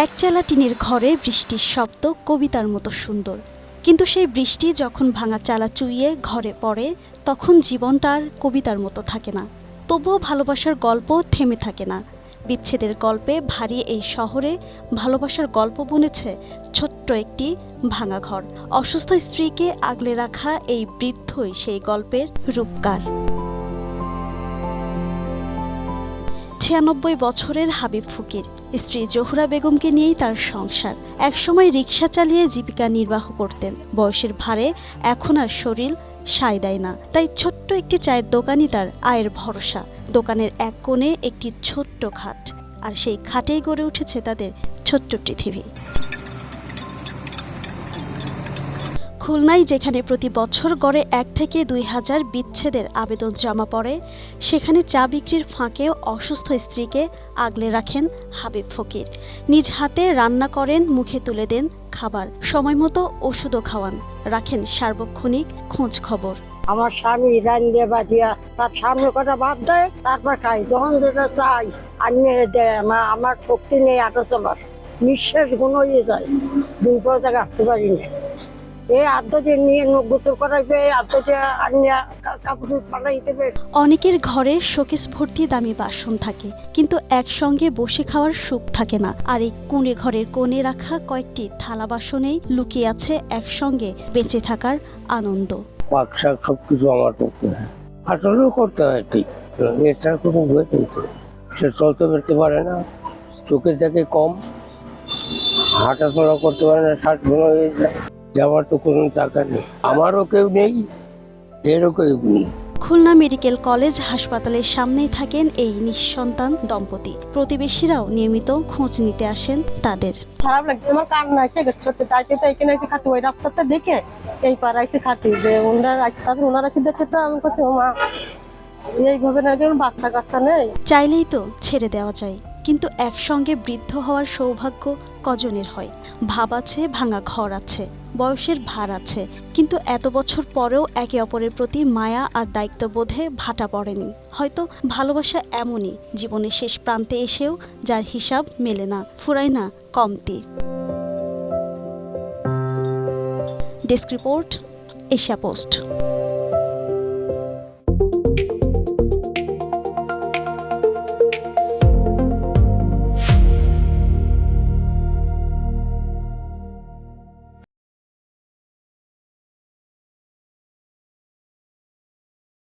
একচালা টিনের ঘরে বৃষ্টির শব্দ কবিতার মতো সুন্দর, কিন্তু সেই বৃষ্টি যখন ভাঙা চালা চুইয়ে ঘরে পড়ে তখন জীবনটা আর কবিতার মতো থাকে না। তবুও ভালোবাসার গল্প থেমে থাকে না। বিচ্ছেদের গল্পে ভারী এই শহরে ভালোবাসার গল্প বুনেছে ছোট্ট একটি ভাঙা ঘর। অসুস্থ স্ত্রীকে আগলে রাখা এই বৃদ্ধই সেই গল্পের রূপকার। ৯৬ বছরের হাবিব ফকির, স্ত্রী জোহরা বেগমকে নিয়েই তার সংসার। একসময় রিকশা চালিয়ে জীবিকা নির্বাহ করতেন। বয়সের ভারে এখন আর শরীর সায় দেয় না, তাই ছোট্ট একটি চায়ের দোকানই তার আয়ের ভরসা। দোকানের এক কোণে একটি ছোট্ট খাট, আর সেই খাটেই গড়ে উঠেছে তাদের ছোট্ট পৃথিবী। খুলনায় যেখানে প্রতি বছর গড়ে ১ থেকে ২ হাজার বিচ্ছেদের আবেদন জমা পড়ে, সেখানে চা বিক্রির ফাঁকেও অসুস্থ স্ত্রীকে আগলে রাখেন হাবিব ফকির। নিজ হাতে রান্না করেন, মুখে তুলে দেন খাবার, সময় মতো ওষুধও খাওয়ান, রাখেন সার্বক্ষণিক খোঁজ খবর। আমার স্বামী রান্ধিয়ে বাজিয়া তার সামনে কথা বাদ দেয়, তারপর খাই। যখন যেটা চাই আনিয়ে দেয়। আমার শক্তি নেই আটো চলার, নিঃশ্বাস গুণ হয়ে যায়, 2 পয়সা কাটতে পারি না। এই আদ্যতে নিয়ে গোসল করাইবে, আদ্যতে আনিয়া কাপড় পাঠাই দেবে। অনেকের ঘরে শোকেস ভর্তি দামি বাসন থাকে, কিন্তু একসঙ্গে বসে খাওয়ার সুখ থাকে না। আর এই কুঁড়ে ঘরের কোণে রাখা কয়েকটি থালা বাসনেই লুকিয়ে আছে একসঙ্গে বেঁচে থাকার আনন্দ। পাক শাক সবকিছু আমার করতে হয়, আসলেও করতে হয় ঠিক। এছাড়া কোনো বই কিন্তু সে চলতে ফিরতে পারে না, চোখের দেখে কম, হাঁটাচলা করতে পারে না, শ্বাস ভালো হয়ে যায়। যাওয়ার তো কোনো টাকা নেই, আমারও কেউ নেই, এরও কেউ নেই। খুলনা মেডিকেল কলেজ হাসপাতালের সামনেই থাকেন এই নিঃসন্তান দম্পতি। প্রতিবেশীরাও নিয়মিত খোঁজ নিতে আসেন তাদের। খারাপ লাগছে আমার, কান্না এসে গেছে। তাইতে তো এখানে এসে খাতি, ওই রাস্তাতে দেখে এই পাড়া এসে খাতি যে ওনারা আসছে, তারপর ওনারা এসে দেখে তো আমি কাছে মা এইভাবে না, যেমন বাচ্চা কাচ্চা নেই। চাইলেই তো ছেড়ে দেওয়া যায়, কিন্তু একসঙ্গে বৃদ্ধ হওয়ার সৌভাগ্য কজনের হয়? ভাব আছে, ভাঙা ঘর আছে, বয়সের ভার আছে, কিন্তু এত বছর পরেও একে অপরের প্রতি মায়া আর দায়িত্ববোধে ভাটা পড়েনি। হয়তো ভালোবাসা এমনই, জীবনের শেষ প্রান্তে এসেও যার হিসাব মেলে না, ফুরায় না কমতি। Desk report, Asia post.